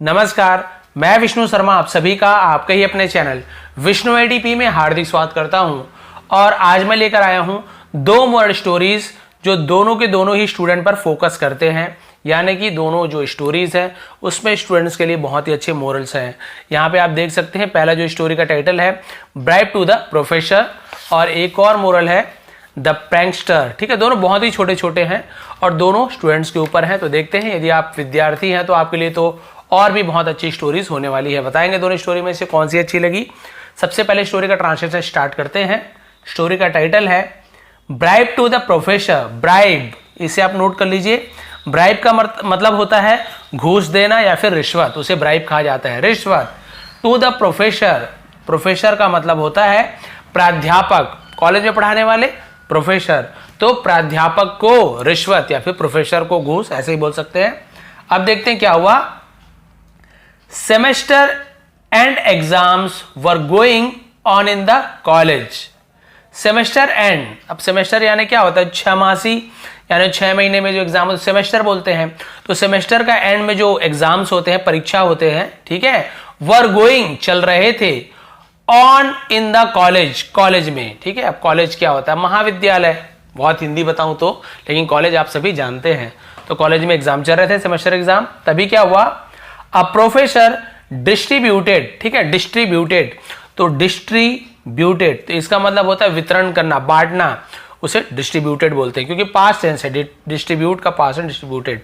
नमस्कार, मैं विष्णु शर्मा आप सभी का आपके ही अपने चैनल विष्णु एडीपी में हार्दिक स्वागत करता हूं। और आज मैं लेकर आया हूं दो मोरल स्टोरीज जो दोनों के दोनों ही स्टूडेंट पर फोकस करते हैं, यानी कि दोनों जो स्टोरीज हैं उसमें स्टूडेंट्स के लिए बहुत ही अच्छे मोरल्स हैं। यहाँ पे आप देख सकते हैं, पहला जो स्टोरी का टाइटल है ब्राइब टू द प्रोफेसर और एक और मोरल है द प्रैंकस्टर। ठीक है, दोनों बहुत ही छोटे छोटे हैं और दोनों स्टूडेंट्स के ऊपर हैं। तो देखते हैं, यदि आप विद्यार्थी हैं तो आपके लिए तो और भी बहुत अच्छी स्टोरीज होने वाली है। बताएंगे दोनों स्टोरी में से कौन सी अच्छी लगी। सबसे पहले स्टोरी का ट्रांसलेशन स्टार्ट करते हैं। स्टोरी का टाइटल है bribe to the professor. Bribe, इसे आप नोट कर लीजिए। ब्राइब का मतलब होता है घूस देना या फिर रिश्वत, उसे ब्राइब कहा जाता है, रिश्वत। टू द प्रोफेसर, प्रोफेसर का मतलब होता है प्राध्यापक, कॉलेज में पढ़ाने वाले प्रोफेसर। तो प्राध्यापक को रिश्वत या फिर प्रोफेसर को घूस, ऐसे ही बोल सकते हैं। अब देखते हैं क्या हुआ। Semester and exams were going on in the college. Semester and, अब सेमेस्टर यानी क्या होता है, छमासी, यानी 6 महीने में जो एग्जाम होते सेमेस्टर बोलते हैं। तो सेमेस्टर का एंड में जो एग्जाम्स होते हैं, परीक्षा होते हैं, ठीक है, वर गोइंग चल रहे थे, on in the college, college में। ठीक है, अब कॉलेज क्या होता है, महाविद्यालय, बहुत हिंदी बताऊं तो, लेकिन कॉलेज आप सभी जानते हैं। तो कॉलेज में एग्जाम चल रहे थे, सेमेस्टर एग्जाम। तभी क्या हुआ, अ प्रोफेसर डिस्ट्रीब्यूटेड, ठीक है, डिस्ट्रीब्यूटेड, तो डिस्ट्रीब्यूटेड, तो इसका मतलब होता है वितरण करना, बांटना, उसे डिस्ट्रीब्यूटेड बोलते हैं, क्योंकि पास्ट टेंस है, डिस्ट्रीब्यूट का पास्ट है डिस्ट्रीब्यूटेड।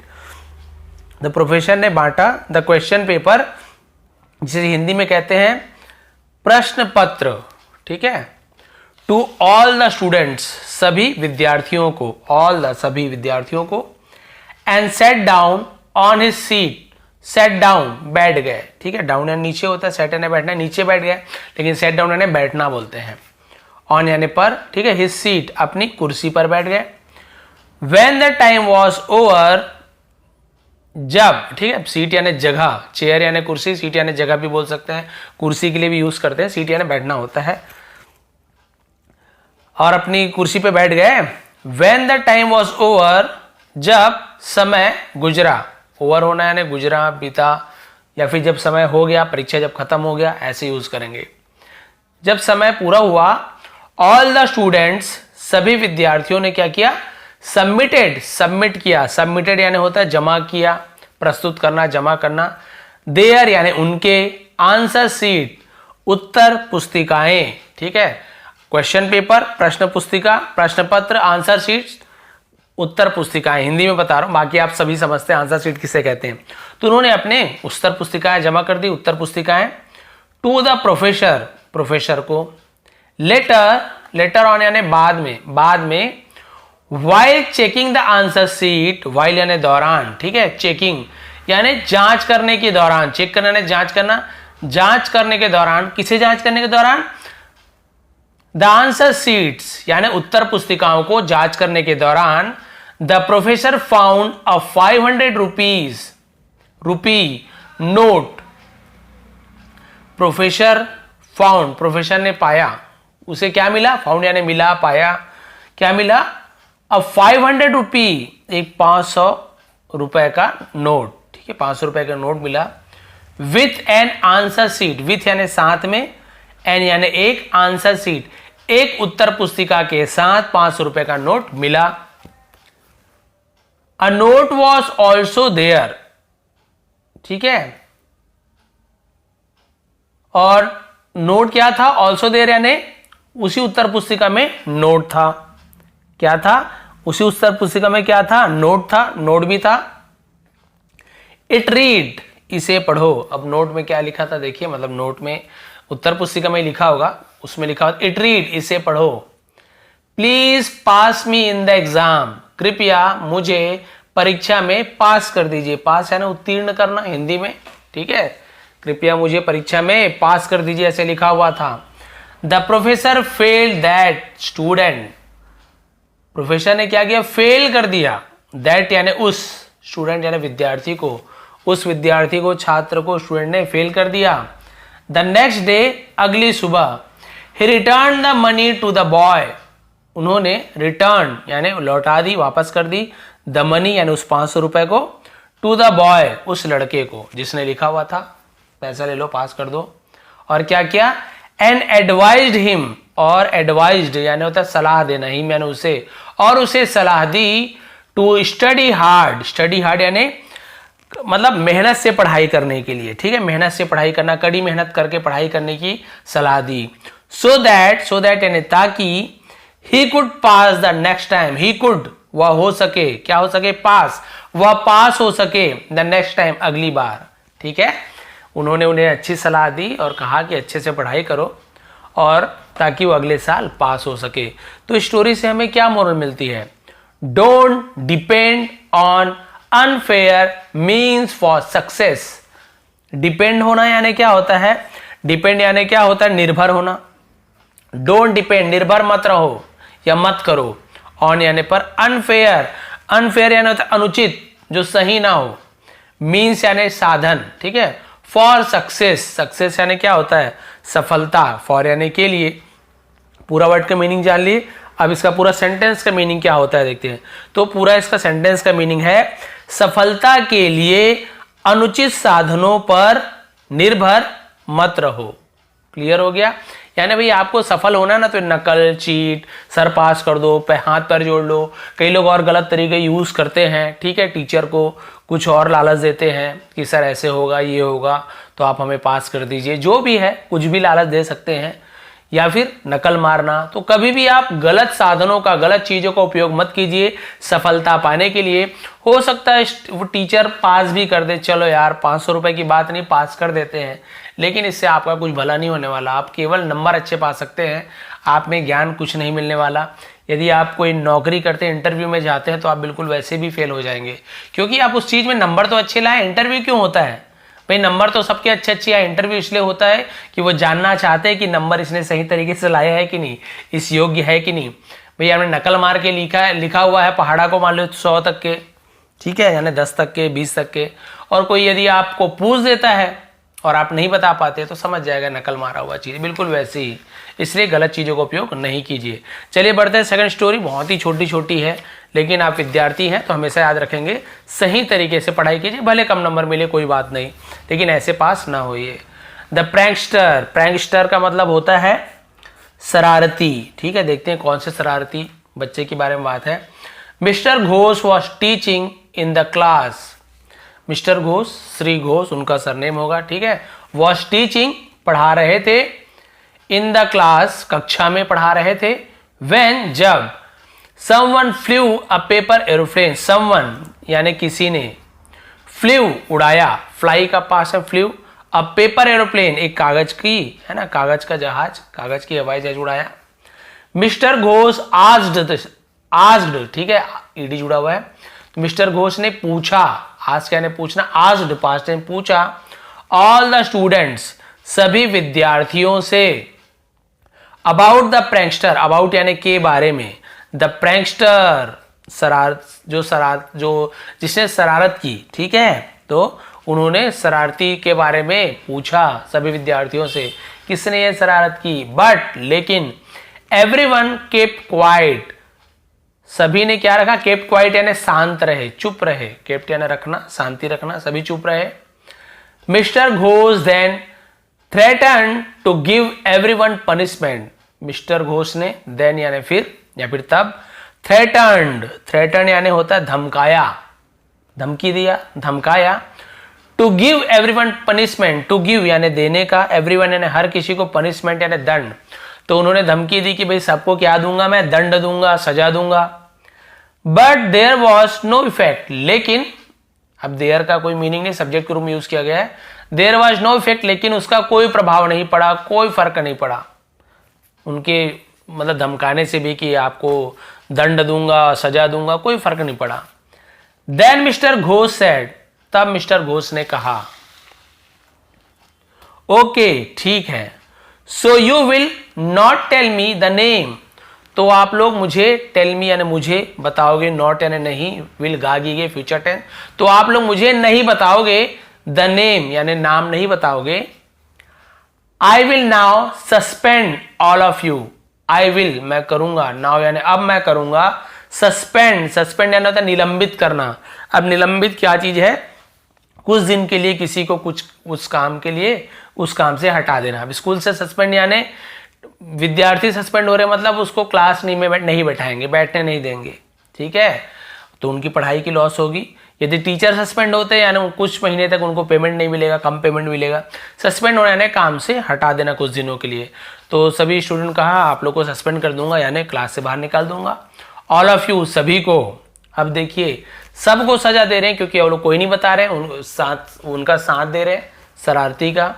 द प्रोफेसर ने बांटा द क्वेश्चन पेपर, जिसे हिंदी में कहते हैं प्रश्न पत्र, ठीक है, टू ऑल द स्टूडेंट्स, सभी विद्यार्थियों को, ऑल द, सभी विद्यार्थियों को, and set down on his seat, set down, बैठ गए। ठीक है, डाउन यानी नीचे होता है, सेट यानी बैठना, नीचे बैठ गए, लेकिन सेट डाउन यानी बैठना बोलते हैं। ऑन यानी पर, ठीक है, हिज सीट, अपनी कुर्सी पर बैठ गए। When the time was over, जब, ठीक है, सीट यानी जगह, चेयर यानी कुर्सी, सीट यानी जगह भी बोल सकते हैं, कुर्सी के लिए भी यूज करते हैं, सीट यानी बैठना होता है, और अपनी कुर्सी पे बैठ गए। When the time was over, जब समय गुजरा, ओवर होना यानी गुजरा, बीता, या फिर जब समय हो गया, परीक्षा जब खत्म हो गया, ऐसे यूज करेंगे। जब समय पूरा हुआ, ऑल द स्टूडेंट्स, सभी विद्यार्थियों ने क्या किया, सबमिटेड, सबमिट किया, सबमिटेड यानी होता है जमा किया, प्रस्तुत करना, जमा करना। देयर यानी उनके, आंसर सीट, उत्तर पुस्तिकाएं, ठीक है, क्वेश्चन पेपर, प्रश्न पुस्तिका, प्रश्न पत्र, आंसर शीट, उत्तर पुस्तिकाएं, हिंदी में बता रहा हूं, बाकी आप सभी समझते हैं आंसर शीट किसे कहते हैं। तो उन्होंने अपने उत्तर पुस्तिकाएं जमा कर दी, उत्तर पुस्तिकाएं। टू द प्रोफेसर, प्रोफेसर को। लेटर, लेटर ऑन यानी बाद में, बाद में। While checking the answer sheet, while यानी दौरान, ठीक है, चेकिंग यानी जांच करने के दौरान, चेक करना यानी जांच करना, जांच करने के दौरान, किसे जांच करने के दौरान, द आंसर सीट्स यानी उत्तर पुस्तिकाओं को जांच करने के दौरान, the professor found a 500 rupee note. Professor found, professor ने पाया, उसे क्या मिला, फाउंड यानी मिला, पाया, क्या मिला, अ 500 रुपी, एक 500 रुपए का नोट, ठीक है, 500 रुपए का नोट मिला। With an answer sheet, with यानी साथ में, एन यानी एक, आंसर सीट, एक उत्तर पुस्तिका के साथ 500 रुपए का नोट मिला। A note was also there, ठीक है, और नोट क्या था, ऑल्सो देयर यानी उसी उत्तर पुस्तिका में नोट था। क्या था, उसी उत्तर पुस्तिका में क्या था, नोट था, नोट भी था। इट रीड, इसे पढ़ो। अब नोट में क्या लिखा था देखिए, मतलब नोट में, उत्तर पुस्तिका में लिखा होगा, उसमें लिखा होगा इट रीड, इसे पढ़ो। Please pass me in the exam, कृपया मुझे परीक्षा में पास कर दीजिए। पास यानी उत्तीर्ण करना हिंदी में, ठीक है, कृपया मुझे परीक्षा में पास कर दीजिए, ऐसे लिखा हुआ था। The professor failed that student, professor ने क्या किया, फेल कर दिया, दैट यानी उस, स्टूडेंट यानी विद्यार्थी को, उस विद्यार्थी को, छात्र को, स्टूडेंट ने फेल कर दिया। द नेक्स्ट डे, अगली सुबह, he return the money to the boy, उन्होंने रिटर्न यानी लौटा दी, वापस कर दी, द मनी यानी उस 500 रुपए को, टू द बॉय, उस लड़के को जिसने लिखा हुआ था, पैसा ले लो पास कर दो। और क्या किया, एंड एडवाइज्ड हिम, और एडवाइज्ड यानी होता है सलाह देना, ही मैंने उसे, और उसे सलाह दी to study hard, study hard यानी मतलब मेहनत से पढ़ाई करने के लिए, ठीक है, मेहनत से पढ़ाई करना, कड़ी मेहनत करके पढ़ाई करने की सलाह दी। सो दैट यानी ताकि he could pass the next time, he could वह हो सके, क्या हो सके, पास, वह पास हो सके द नेक्स्ट टाइम, अगली बार, ठीक है। उन्होंने उन्हें अच्छी सलाह दी और कहा कि अच्छे से पढ़ाई करो और ताकि वो अगले साल पास हो सके। तो स्टोरी से हमें क्या मोरल मिलती है, don't depend on unfair means for success. Depend होना यानी क्या होता है, डिपेंड यानी क्या होता है, निर्भर होना। डोंट डिपेंड, निर्भर मत रहो या मत करो, ऑन यानी पर, अनफेयर, अनफेयर यानी होता है अनुचित, जो सही ना हो, मीन्स यानी साधन, ठीक है, फॉर सक्सेस, सक्सेस यानी क्या होता है, सफलता, फॉर यानी के लिए। पूरा वर्ड का मीनिंग जान लिए, अब इसका पूरा सेंटेंस का मीनिंग क्या होता है देखते हैं। तो पूरा इसका सेंटेंस का मीनिंग है, सफलता के लिए अनुचित साधनों पर निर्भर मत रहो। क्लियर हो गया, यानी भाई आपको सफल होना ना, तो नकल, चीट, सर पास कर दो, हाथ पैर जोड़ लो। कई लोग और गलत तरीके यूज करते हैं, ठीक है, टीचर को कुछ और लालच देते हैं कि सर ऐसे होगा, ये होगा तो आप हमें पास कर दीजिए, जो भी है कुछ भी लालच दे सकते हैं, या फिर नकल मारना। तो कभी भी आप गलत साधनों का, गलत चीजों का उपयोग मत कीजिए सफलता पाने के लिए। हो सकता है वो टीचर पास भी कर दे, चलो यार 500 रुपए की बात नहीं, पास कर देते हैं, लेकिन इससे आपका कुछ भला नहीं होने वाला। आप केवल नंबर अच्छे पा सकते हैं, आप में ज्ञान कुछ नहीं मिलने वाला। यदि आप कोई नौकरी करते हैं, इंटरव्यू में जाते हैं, तो आप बिल्कुल वैसे भी फेल हो जाएंगे, क्योंकि आप उस चीज में नंबर तो अच्छे लाए। इंटरव्यू क्यों होता है भाई, नंबर तो सबके अच्छे अच्छे आए, इंटरव्यू इसलिए होता है कि वो जानना चाहते हैं कि नंबर इसने सही तरीके से लाया है कि नहीं, इस योग्य है कि नहीं। भाई आपने नकल मार के लिखा हुआ है पहाड़ा को मान लो 100 तक के, ठीक है, यानी 10 तक के, 20 तक के, और कोई यदि आपको पूछ देता है और आप नहीं बता पाते तो समझ जाएगा नकल मारा हुआ चीज, बिल्कुल वैसे ही। इसलिए गलत चीजों का उपयोग नहीं कीजिए। चलिए बढ़ते हैं सेकंड स्टोरी, बहुत ही छोटी छोटी है, लेकिन आप विद्यार्थी हैं तो हमेशा याद रखेंगे, सही तरीके से पढ़ाई कीजिए, भले कम नंबर मिले कोई बात नहीं, लेकिन ऐसे पास ना होइए। द प्रैंकस्टर, प्रैंकस्टर का मतलब होता है शरारती, ठीक है। देखते हैं कौन से शरारती बच्चे के बारे में बात है। Mister Ghosh was teaching in the class, mister Ghosh, Shri Ghosh उनका सरनेम होगा, ठीक है, वॉज टीचिंग पढ़ा रहे थे, इन द क्लास कक्षा में पढ़ा रहे थे, व्हेन जब, someone flu a paper aeroplane, someone यानी किसी ने, फ्लू उड़ाया, फ्लाई का पास है फ्लू, अ पेपर एरोप्लेन एक कागज की, है ना, कागज का जहाज, कागज की हवाई जहाज उड़ाया। मिस्टर घोष आस्क्ड, ठीक है, ईडी जुड़ा हुआ है, तो मिस्टर घोष ने पूछा, आस्क यानी पूछना, आस्क्ड पास्ट टाइम पूछा, ऑल द स्टूडेंट्स सभी विद्यार्थियों से, अबाउट द प्रैंकस्टर, अबाउट यानी के बारे में, द प्रैंकस्टर जो जिसने शरारत की, ठीक है, तो उन्होंने शरारती के बारे में पूछा सभी विद्यार्थियों से, किसने ये शरारत की, बट लेकिन, एवरीवन केप्ट क्वाइट, सभी ने क्या रखा, केप्ट क्वाइट यानी शांत रहे, चुप रहे, केप्ट यानी रखना, शांति रखना, सभी चुप रहे। Mister Ghosh then threaten to give everyone punishment, mister Ghosh ने देन यानी फिर या फिर तब, थ्रेटन यानी होता है धमकाया, धमकी दिया, धमकाया, to give everyone punishment, to give यानी देने का, एवरीवन यानी हर किसी को, पनिशमेंट यानी दंड, तो उन्होंने धमकी दी कि भाई सबको क्या दूंगा मैं, दंड दूंगा, सजा दूंगा। But there was no effect, लेकिन, अब देयर का कोई मीनिंग नहीं, सब्जेक्ट के रूप में यूज किया गया है, देयर वॉज नो इफेक्ट, लेकिन उसका कोई प्रभाव नहीं पड़ा, कोई फर्क नहीं पड़ा उनके मतलब धमकाने से भी कि आपको दंड दूंगा, सजा दूंगा, कोई फर्क नहीं पड़ा। देन मिस्टर घोष सेड, तब मिस्टर घोष ने कहा, ओके ठीक है, so you will not tell me the name, तो आप लोग मुझे, टेल मी यानी मुझे बताओगे, नॉट यानी नहीं, विल गागीगे फ्यूचर टेंस, तो आप लोग मुझे नहीं बताओगे, द नेम यानी नाम नहीं बताओगे। I will now suspend all of you, I will मैं करूंगा, नाउ यानी अब मैं करूंगा, सस्पेंड, सस्पेंड यानी होता है निलंबित करना। अब निलंबित क्या चीज है, कुछ दिन के लिए किसी को कुछ उस काम के लिए उस काम से हटा देना। अब स्कूल से सस्पेंड यानी विद्यार्थी सस्पेंड हो रहे मतलब उसको क्लास नहीं बैठाएंगे, बैठने नहीं देंगे, ठीक है, तो उनकी पढ़ाई की लॉस होगी। यदि टीचर सस्पेंड होते हैं यानी कुछ महीने तक उनको पेमेंट नहीं मिलेगा, कम पेमेंट मिलेगा। सस्पेंड होने यानी काम से हटा देना कुछ दिनों के लिए। तो सभी स्टूडेंट कहा आप लोग को सस्पेंड कर दूंगा यानी क्लास से बाहर निकाल दूंगा। ऑल ऑफ यू, सभी को। अब देखिए सबको सजा दे रहे हैं क्योंकि वो लोग कोई नहीं बता रहे, उनका साथ दे रहे हैं शरारती का।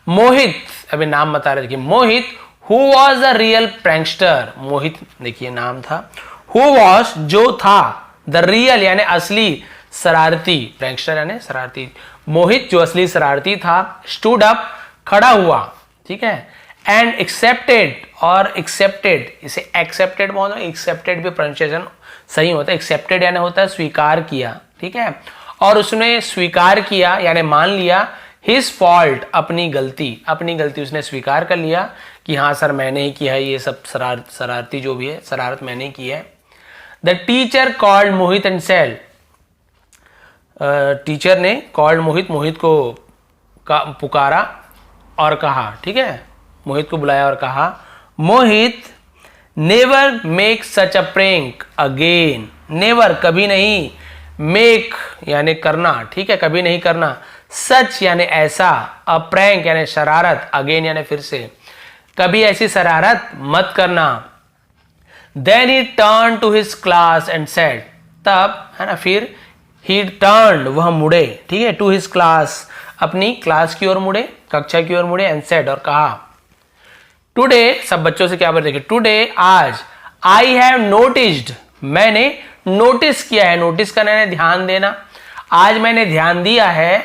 मोहित, अभी नाम बता रहे, देखिए Mohit who was a real prankster. Mohit देखिए नाम था, हु वॉज जो था, द रियल यानी असली शरारती, प्रैंकस्टर यानी शरारती। मोहित जो असली शरारती था, स्टूड अप खड़ा हुआ, ठीक है, एंड एक्सेप्टेड, और एक्सेप्टेड, इसे एक्सेप्टेड बोलते हैं, एक्सेप्टेड भी प्रोनाउंसिएशन सही होता है। एक्सेप्टेड यानी होता है स्वीकार किया, ठीक है, और उसने स्वीकार किया यानी मान लिया हिज फॉल्ट, अपनी गलती उसने स्वीकार कर लिया कि हाँ सर मैंने ही किया है ये सब शरारती जो भी है शरारत मैंने की है। The teacher called Mohit and said, teacher ने कॉल्ड मोहित को पुकारा और कहा, ठीक है, मोहित को बुलाया और कहा, Mohit never make such a prank again. Never कभी नहीं, मेक यानी करना, ठीक है, कभी नहीं करना, सच यानी ऐसा, अ प्रैंक यानी शरारत, अगेन यानी फिर से, कभी ऐसी शरारत मत करना। Then he turned to his class and said, तब है ना, फिर he turned, वह मुड़े, ठीक है, to his class, अपनी क्लास की ओर मुड़े, कक्षा की ओर मुड़े, and said, और कहा, टुडे, सब बच्चों से क्या बोल रहे, टुडे आज, आई हैव नोटिस्ड, मैंने नोटिस किया है, नोटिस करना है ध्यान देना, आज मैंने ध्यान दिया है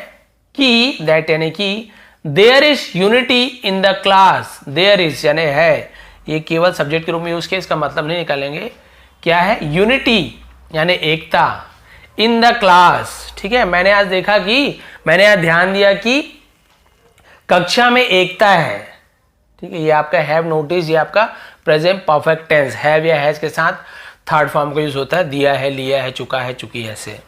कि, दैट यानी कि, there is unity in the class, there is यानी है, ये केवल सब्जेक्ट के रूप में यूज किया, इसका मतलब नहीं निकालेंगे, क्या है, यूनिटी यानी एकता, इन द क्लास, ठीक है, मैंने आज देखा कि, मैंने आज ध्यान दिया कि कक्षा में एकता है, ठीक है, ये आपका हैव नोटिस, ये आपका प्रेजेंट परफेक्ट टेंस, हैव या हैज के साथ थर्ड फॉर्म का यूज होता है, दिया है, लिया है, चुका है, चुकी है से,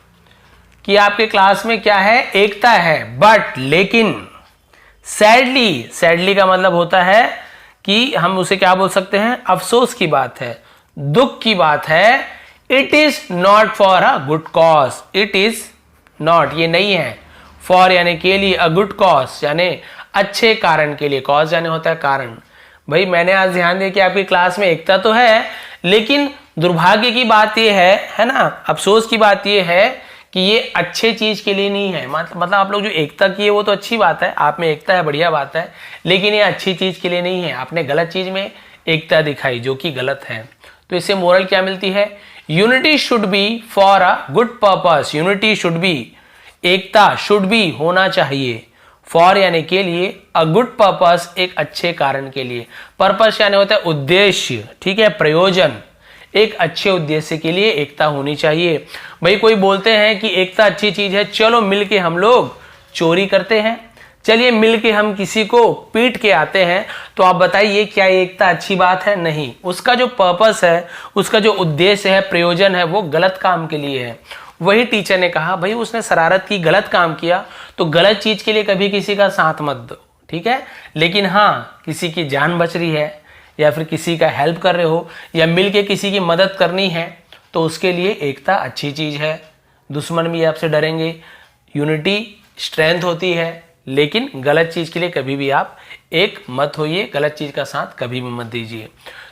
कि आपके क्लास में क्या है, एकता है, बट लेकिन, सैडली का मतलब होता है कि हम उसे क्या बोल सकते हैं, अफसोस की बात है, दुख की बात है, it is not for a good cause, it is not ये नहीं है, फॉर यानी के लिए, अ गुड कॉज यानी अच्छे कारण के लिए, कॉज यानी होता है कारण। भाई मैंने आज ध्यान दिया कि आपकी क्लास में एकता तो है, लेकिन दुर्भाग्य की बात यह है ना, अफसोस की बात यह है कि ये अच्छे चीज के लिए नहीं है, मतलब आप लोग जो एकता की है वो तो अच्छी बात है, आप में एकता है, बढ़िया बात है, लेकिन ये अच्छी चीज के लिए नहीं है, आपने गलत चीज में एकता दिखाई जो कि गलत है। तो इससे मोरल क्या मिलती है, unity should be for a good purpose, unity should be, Ekta should be होना चाहिए, फॉर यानी के लिए, अ गुड पर्पस एक अच्छे कारण के लिए, पर्पस यानी होता है उद्देश्य, ठीक है, प्रयोजन, एक अच्छे उद्देश्य के लिए एकता होनी चाहिए। भाई कोई बोलते हैं कि एकता अच्छी चीज है, चलो मिलके हम लोग चोरी करते हैं, चलिए मिलके हम किसी को पीट के आते हैं, तो आप बताइए क्या एकता अच्छी बात है, नहीं, उसका जो पर्पस है, उसका जो उद्देश्य है, प्रयोजन है, वो गलत काम के लिए है। वही टीचर ने कहा भाई उसने शरारत की, गलत काम किया, तो गलत चीज के लिए कभी किसी का साथ मत दो, ठीक है, लेकिन हाँ किसी की जान बच रही है या फिर किसी का हेल्प कर रहे हो या मिलके किसी की मदद करनी है, तो उसके लिए एकता अच्छी चीज है। दुश्मन भी आपसे डरेंगे, यूनिटी स्ट्रेंथ होती है, लेकिन गलत चीज के लिए कभी भी आप एक मत होइए, गलत चीज का साथ कभी भी मत दीजिए।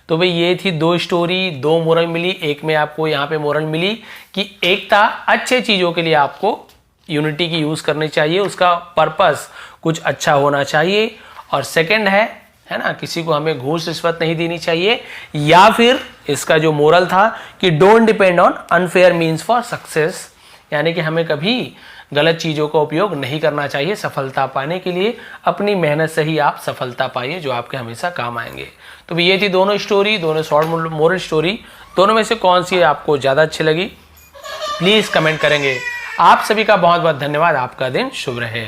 तो भाई ये थी दो स्टोरी, दो मोरल मिली, एक में आपको यहाँ पे मोरल मिली कि एकता अच्छे चीजों के लिए आपको यूनिटी की यूज करनी चाहिए, उसका पर्पस कुछ अच्छा होना चाहिए, और सेकंड है ना, किसी को हमें घूस रिश्वत नहीं देनी चाहिए, या फिर इसका जो मोरल था कि don't depend on unfair means for success, यानी कि हमें कभी गलत चीजों का उपयोग नहीं करना चाहिए सफलता पाने के लिए, अपनी मेहनत से ही आप सफलता पाइए जो आपके हमेशा काम आएंगे। तो ये थी दोनों स्टोरी, दोनों शॉर्ट मोरल स्टोरी, दोनों में से कौन सी आपको ज़्यादा अच्छी लगी प्लीज़ कमेंट करेंगे। आप सभी का बहुत बहुत धन्यवाद, आपका दिन शुभ रहे।